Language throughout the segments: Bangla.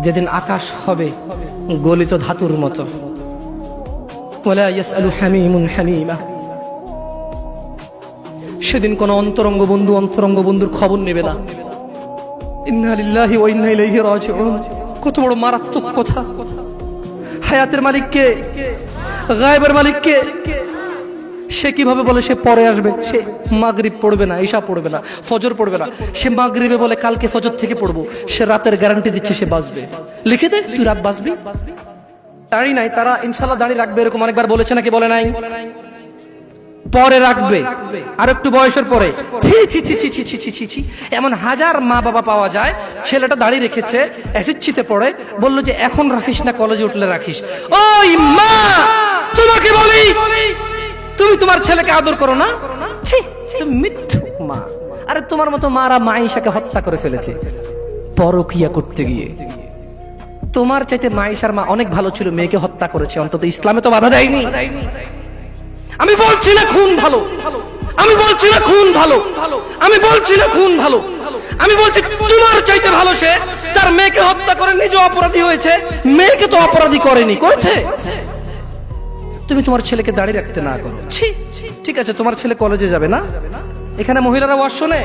যেদিন আকাশ হবে গলিত ধাতুর মতো, ওয়ালা ইয়াসআলু হামিমুন হামিমা, সেদিন কোন অন্তরঙ্গ বন্ধুর খবর নেবে না। ইন্না লিল্লাহি ওয়া ইন্না ইলাইহি রাজিউন। কত বড় মারাত্মক কথা! হায়াতের মালিক কে? গায়েবের মালিক কে? সে কিভাবে বলে সে পরে আসবে? সে মাগরিব পড়বে না, ঈশা পড়বে না, ফজর পড়বে না। সে মাগরিবে বলে কালকে ফজর থেকে পড়বো। সে রাতের গ্যারান্টি দিচ্ছে সে বাঁচবে। লিখে দে তুই রাত বাঁচবি। দাড়ি নাই, তারা ইনশাল্লাহ দাড়ি রাখবে এরকম অনেকবার বলেছে নাকি বলে নাই? পরে রাখবে, আর একটু বয়সের পরে। ছি ছি ছি ছি ছি ছি ছি ছি ছি। এমন হাজার মা বাবা পাওয়া যায়, ছেলেটা দাড়ি রেখেছে, এসএসসিতে পড়ে, বললো যে এখন রাখিস না, কলেজে উঠলে রাখিস। ওই মা, তোমাকে বলি, তুমি তোমার ছেলেকে আদর করো না? ছি, মিথ্যু মা। আরে তোমার মতো মারা মাইশাকে হত্যা করে ফেলেছে পরকিয়া করতে গিয়ে। তোমার চাইতে মাইশার মা অনেক ভালো ছিল, মেয়েকে হত্যা করেছে, অন্তত ইসলামে তো বাধা দেয়নি। আমি বলছি না খুন ভালো, আমি বলছি না খুন ভালো, আমি বলছি না খুন ভালো, আমি বলছি তোমার চাইতে ভালো সে তার মেয়েকে হত্যা করে নিজে অপরাধী হয়েছে, মেয়েকে তো অপরাধী করেনি, করেছে। তুমি তোমার ছেলেকে দাঁড়িয়ে রাখতে না করো। ঠিক আছে, তোমার ছেলে কলেজে যাবে না, এখানে মহিলারা ওয়াজ শোনে,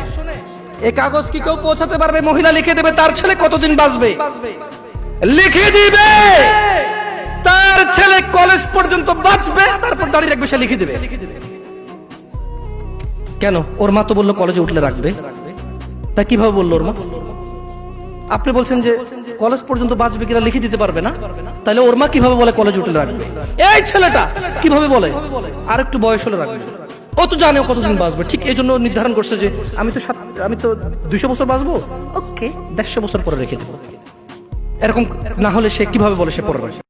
এই কাগজ কি কেউ পৌঁছাতে পারবে? মহিলা লিখে দেবে তার ছেলে কতদিন বাঁচবে, লিখে দিবে তার ছেলে কলেজ পর্যন্ত বাঁচবে, তারপর দাঁড়িয়ে রাখবে, সে লিখে দেবে। কেন? ওর মা তো বললো কলেজে উঠলে রাখবে। তা কিভাবে বললো ওর মা? আপনি বলছেন যে কলেজ পর্যন্ত বাঁচবে কিনা লিখে দিতে পারবে না, তাহলে ওর মা কিভাবে বলে কলেজ উঠলে রাখবে? এই ছেলেটা কিভাবে বলে আর একটু বয়স হলে রাখবে? ও তো জানে ও কতদিন বাঁচবে, ঠিক এই জন্য নির্ধারণ করছে যে আমি তো 200 বছর বাঁচবো, ওকে 150 বছর পরে রেখে দেবো। এরকম না হলে সে কিভাবে বলে সে পড়বে?